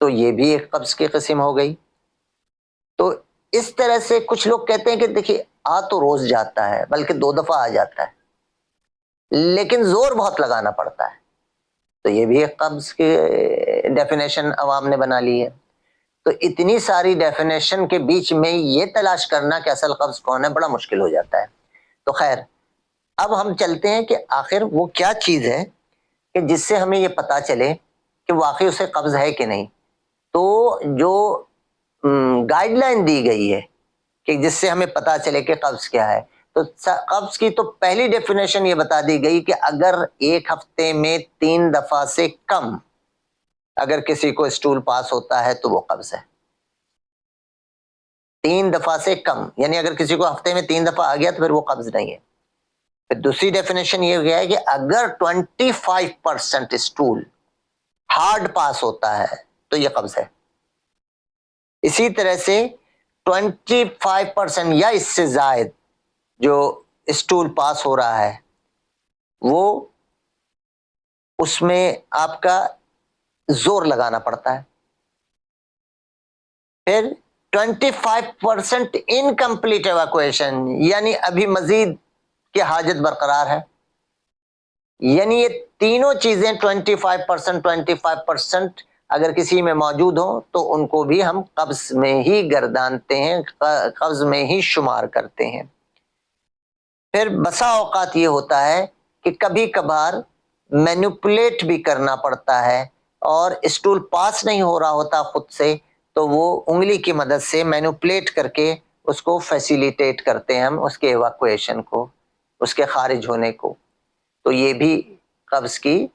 تو یہ بھی ایک قبض کی قسم ہو گئی. تو اس طرح سے کچھ لوگ کہتے ہیں کہ دیکھیے آ تو روز جاتا ہے، بلکہ 2 دفعہ آ جاتا ہے، لیکن زور بہت لگانا پڑتا ہے، تو یہ بھی ایک قبض کی ڈیفینیشن عوام نے بنا لی ہے. تو اتنی ساری ڈیفینیشن کے بیچ میں یہ تلاش کرنا کہ اصل قبض کون ہے بڑا مشکل ہو جاتا ہے. تو خیر اب ہم چلتے ہیں کہ آخر وہ کیا چیز ہے کہ جس سے ہمیں یہ پتا چلے کہ واقعی اسے قبض ہے کہ نہیں. تو جو گائیڈ لائن دی گئی ہے کہ جس سے ہمیں پتا چلے کہ قبض کیا ہے، تو قبض کی تو پہلی ڈیفینیشن یہ بتا دی گئی کہ اگر ایک ہفتے میں 3 دفعہ سے کم اگر کسی کو اسٹول پاس ہوتا ہے تو وہ قبض ہے. 3 دفعہ سے کم یعنی اگر کسی کو ہفتے میں 3 دفعہ آ گیا تو پھر وہ قبض نہیں ہے. پھر دوسری ڈیفینیشن یہ گیا ہے کہ اگر 25% اسٹول ہارڈ پاس ہوتا ہے تو یہ قبض ہے. اسی طرح سے 25% یا اس سے زائد جو اسٹول پاس ہو رہا ہے وہ اس میں آپ کا زور لگانا پڑتا ہے. پھر 25% انکمپلیٹ ایواکویشن یعنی ابھی مزید کی حاجت برقرار ہے. یعنی یہ تینوں چیزیں 25% اگر کسی میں موجود ہوں تو ان کو بھی ہم قبض میں ہی گردانتے ہیں، قبض میں ہی شمار کرتے ہیں. پھر بسا اوقات یہ ہوتا ہے کہ کبھی کبھار مینوپولیٹ بھی کرنا پڑتا ہے اور اسٹول پاس نہیں ہو رہا ہوتا خود سے، تو وہ انگلی کی مدد سے مینوپولیٹ کر کے اس کو فیسیلیٹیٹ کرتے ہیں ہم، اس کے ایواکویشن کو، اس کے خارج ہونے کو. تو یہ بھی قبض کی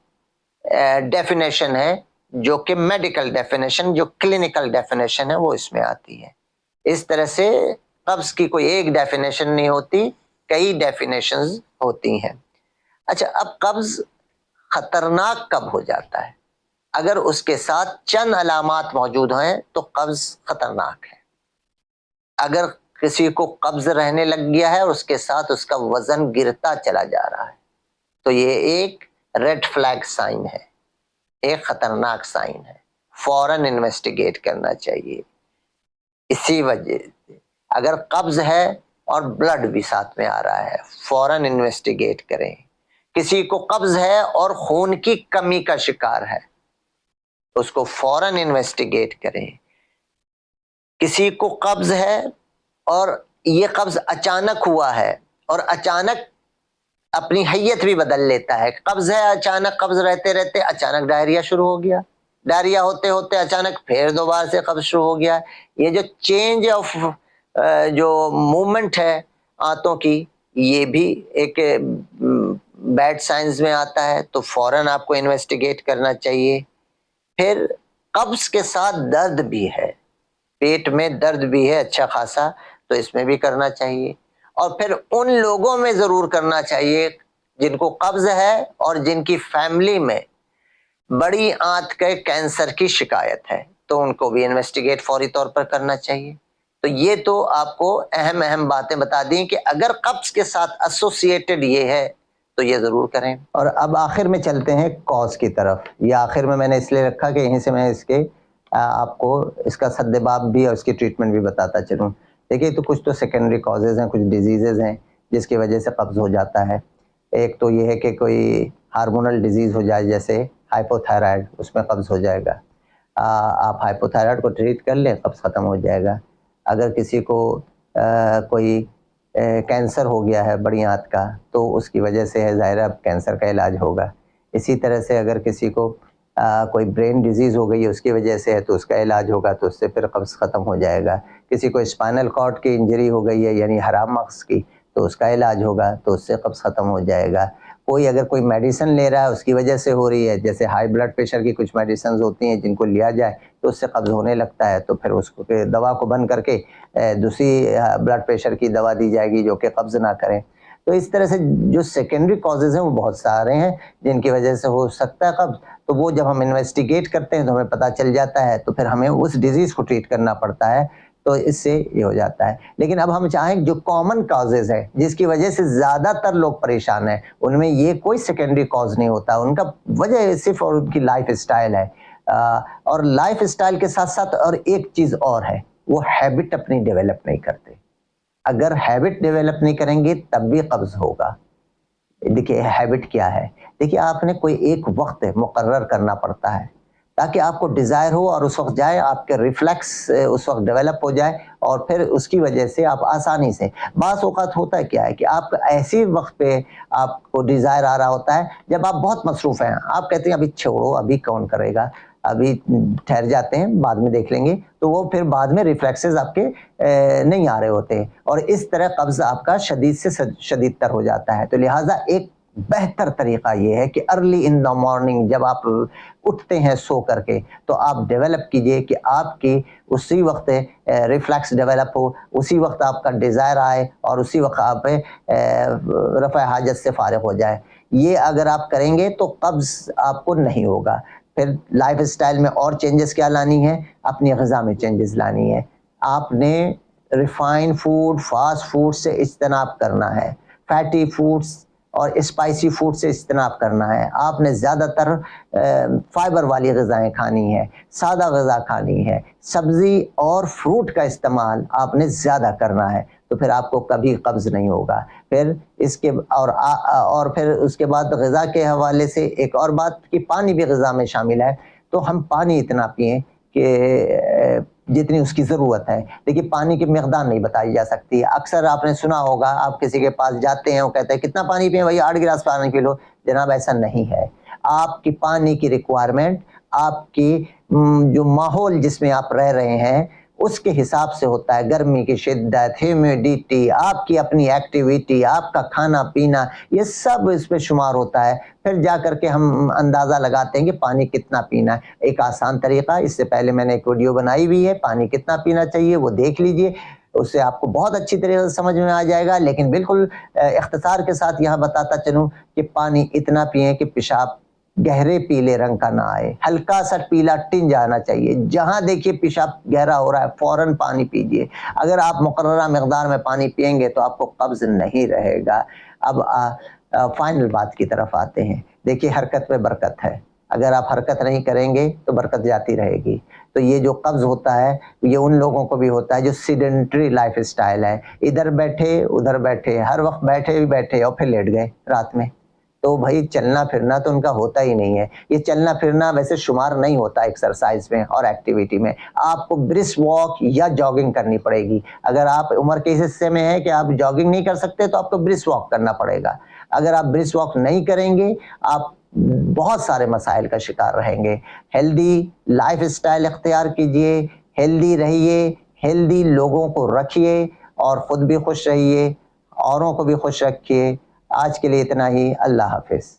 ڈیفینیشن ہے جو کہ میڈیکل ڈیفینیشن، جو کلینکل ڈیفینیشن ہے وہ اس میں آتی ہے. اس طرح سے قبض کی کوئی ایک ڈیفینیشن نہیں ہوتی، کئی ڈیفینیشنز ہوتی ہیں. اچھا اب قبض خطرناک کب ہو جاتا ہے؟ اگر اس کے ساتھ چند علامات موجود ہیں تو قبض خطرناک ہے. اگر کسی کو قبض رہنے لگ گیا ہے اور اس کے ساتھ اس کا وزن گرتا چلا جا رہا ہے تو یہ ایک ریڈ فلیگ سائن ہے، ایک خطرناک سائن ہے، فوراً انویسٹیگیٹ کرنا چاہیے. اسی وجہ سے اگر قبض ہے اور بلڈ بھی ساتھ میں آ رہا ہے فوراً انویسٹیگیٹ کریں. کسی کو قبض ہے اور خون کی کمی کا شکار ہے اس کو فوراً انویسٹیگیٹ کریں. کسی کو قبض ہے اور یہ قبض اچانک ہوا ہے اور اچانک اپنی حیت بھی بدل لیتا ہے. قبض ہے، اچانک قبض رہتے رہتے اچانک ڈائریا شروع ہو گیا، ڈائریا ہوتے ہوتے اچانک پھر دوبارہ سے قبض شروع ہو گیا. یہ جو چینج آف جو موومنٹ ہے آنتوں کی، یہ بھی ایک بیڈ سائنز میں آتا ہے، تو فوراً آپ کو انویسٹیگیٹ کرنا چاہیے. پھر قبض کے ساتھ درد بھی ہے، پیٹ میں درد بھی ہے اچھا خاصا، تو اس میں بھی کرنا چاہیے. اور پھر ان لوگوں میں ضرور کرنا چاہیے جن کو قبض ہے اور جن کی فیملی میں بڑی آنت کے کینسر کی شکایت ہے، تو ان کو بھی انویسٹیگیٹ فوری طور پر کرنا چاہیے. تو یہ تو آپ کو اہم باتیں بتا دیں کہ اگر قبض کے ساتھ ایسوسیٹڈ یہ ہے تو یہ ضرور کریں. اور اب آخر میں چلتے ہیں کاز کی طرف. یہ آخر میں نے اس لیے رکھا کہ یہیں سے میں اس کے آپ کو اس کا سدباب بھی اور اس کی ٹریٹمنٹ بھی بتاتا چلوں. دیکھیے تو کچھ تو سیکنڈری کازز ہیں، کچھ ڈیزیزز ہیں جس کی وجہ سے قبض ہو جاتا ہے. ایک تو یہ ہے کہ کوئی ہارمونل ڈیزیز ہو جائے، جیسے ہائپوتھائرائڈ، اس میں قبض ہو جائے گا. آپ ہائپوتھائرائڈ کو ٹریٹ کر لیں، قبض ختم ہو جائے گا. اگر کسی کو کوئی کینسر ہو گیا ہے بڑی آنت کا تو اس کی وجہ سے ہے، ظاہر اب کینسر کا علاج ہوگا. اسی طرح سے اگر کسی کو کوئی برین ڈیزیز ہو گئی ہے اس کی وجہ سے ہے تو اس کا علاج ہوگا، تو اس سے پھر قبض ختم ہو جائے گا. کسی کو اسپائنل کارڈ کی انجری ہو گئی ہے یعنی حرام مغز کی، تو اس کا علاج ہوگا، تو اس سے قبض ختم ہو جائے گا. کوئی اگر کوئی میڈیسن لے رہا ہے اس کی وجہ سے ہو رہی ہے، جیسے ہائی بلڈ پریشر کی کچھ میڈیسنز ہوتی ہیں جن کو لیا جائے تو اس سے قبض ہونے لگتا ہے، تو پھر اس کو دوا کو بند کر کے دوسری بلڈ پریشر کی دوا دی جائے گی جو کہ قبض نہ کریں. تو اس طرح سے جو سیکنڈری کازز ہیں وہ بہت سارے ہیں جن کی وجہ سے ہو سکتا ہے قبض. تو وہ جب ہم انویسٹیگیٹ کرتے ہیں تو ہمیں پتہ چل جاتا ہے، تو پھر ہمیں اس ڈیزیز کو ٹریٹ کرنا پڑتا ہے، تو اس سے یہ ہو جاتا ہے. لیکن اب ہم چاہیں جو کامن کازز ہیں جس کی وجہ سے زیادہ تر لوگ پریشان ہیں، ان میں یہ کوئی سیکنڈری کاز نہیں ہوتا، ان کا وجہ صرف اور ان کی لائف اسٹائل ہے. اور لائف اسٹائل کے ساتھ ساتھ اور ایک چیز اور ہے، وہ ہیبٹ اپنی ڈیولپ نہیں کرتے. اگر ہیبٹ ڈیولپ نہیں کریں گے تب بھی قبض ہوگا. دیکھیے ہیبٹ کیا ہے، دیکھیے آپ نے کوئی ایک وقت مقرر کرنا پڑتا ہے تاکہ آپ کو ڈیزائر ہو اور اس وقت جائے، آپ کے ریفلیکس اس وقت ڈیولپ ہو جائے اور پھر اس کی وجہ سے آپ آسانی سے. بعض اوقات ہوتا ہے کیا ہے کہ آپ ایسی وقت پہ آپ کو ڈیزائر آ رہا ہوتا ہے جب آپ بہت مصروف ہیں، آپ کہتے ہیں ابھی چھوڑو، ابھی کون کرے گا، ابھی ٹھہر جاتے ہیں، بعد میں دیکھ لیں گے، تو وہ پھر بعد میں ریفلیکسز آپ کے نہیں آ رہے ہوتے اور اس طرح قبض آپ کا شدید سے شدید تر ہو جاتا ہے. تو لہٰذا ایک بہتر طریقہ یہ ہے کہ ارلی ان دا مارننگ جب آپ اٹھتے ہیں سو کر کے تو آپ ڈیولپ کیجئے کہ آپ کی اسی وقت ریفلیکس ڈیولپ ہو، اسی وقت آپ کا ڈیزائر آئے اور اسی وقت آپ رفع حاجت سے فارغ ہو جائے. یہ اگر آپ کریں گے تو قبض آپ کو نہیں ہوگا. پھر لائف اسٹائل میں اور چینجز کیا لانی ہے؟ اپنی غذا میں چینجز لانی ہے. آپ نے ریفائن فوڈ، فاسٹ فوڈ سے اجتناب کرنا ہے، فیٹی فوڈز اور اسپائسی فوڈ سے اجتناب کرنا ہے. آپ نے زیادہ تر فائبر والی غذائیں کھانی ہے، سادہ غذا کھانی ہے، سبزی اور فروٹ کا استعمال آپ نے زیادہ کرنا ہے. تو پھر آپ کو کبھی قبض نہیں ہوگا. پھر اس کے اور پھر اس کے بعد غذا کے حوالے سے ایک اور بات کہ پانی بھی غذا میں شامل ہے. تو ہم پانی اتنا پئیں کہ جتنی اس کی ضرورت ہے. دیکھیے پانی کی مقدار نہیں بتائی جا سکتی. اکثر آپ نے سنا ہوگا، آپ کسی کے پاس جاتے ہیں وہ کہتے ہیں کتنا پانی پئیں بھائی، 8 گلاس پانی پی لو. جناب ایسا نہیں ہے. آپ کی پانی کی ریکوائرمنٹ آپ کی جو ماحول جس میں آپ رہ رہے ہیں اس کے حساب سے ہوتا ہے. گرمی کی شدت، ہیومیڈیٹی، آپ کی اپنی ایکٹیویٹی، آپ کا کھانا پینا، یہ سب اس میں شمار ہوتا ہے. پھر جا کر کے ہم اندازہ لگاتے ہیں کہ پانی کتنا پینا ہے. ایک آسان طریقہ، اس سے پہلے میں نے ایک ویڈیو بنائی ہوئی ہے، پانی کتنا پینا چاہیے، وہ دیکھ لیجئے، اس سے آپ کو بہت اچھی طریقے سے سمجھ میں آ جائے گا. لیکن بالکل اختصار کے ساتھ یہاں بتاتا چلوں کہ پانی اتنا پئیں کہ پیشاب گہرے پیلے رنگ کا نہ آئے، ہلکا سا پیلا ٹنج آنا چاہیے. جہاں دیکھیے پیشاب گہرا ہو رہا ہے فوراً پانی پیجئے. اگر آپ مقررہ مقدار میں پانی پئیں گے تو آپ کو قبض نہیں رہے گا. اب فائنل بات کی طرف آتے ہیں. دیکھیے حرکت میں برکت ہے. اگر آپ حرکت نہیں کریں گے تو برکت جاتی رہے گی. تو یہ جو قبض ہوتا ہے یہ ان لوگوں کو بھی ہوتا ہے جو سیڈنٹری لائف اسٹائل ہے، ادھر بیٹھے ادھر بیٹھے، ہر وقت بیٹھے ہی بیٹھے اور پھر لیٹ گئے رات میں. تو بھائی چلنا پھرنا تو ان کا ہوتا ہی نہیں ہے. یہ چلنا پھرنا ویسے شمار نہیں ہوتا ایکسرسائز میں اور ایکٹیویٹی میں. آپ کو برسک واک یا جاگنگ کرنی پڑے گی. اگر آپ عمر کے حصے میں ہیں کہ آپ جاگنگ نہیں کر سکتے تو آپ کو برسک واک کرنا پڑے گا. اگر آپ برسک واک نہیں کریں گے آپ بہت سارے مسائل کا شکار رہیں گے. ہیلدی لائف اسٹائل اختیار کیجئے، ہیلدی رہیے، ہیلدی لوگوں کو رکھیے اور خود بھی خوش رہیے، اوروں کو بھی خوش رکھیے. آج کے لیے اتنا ہی. اللہ حافظ.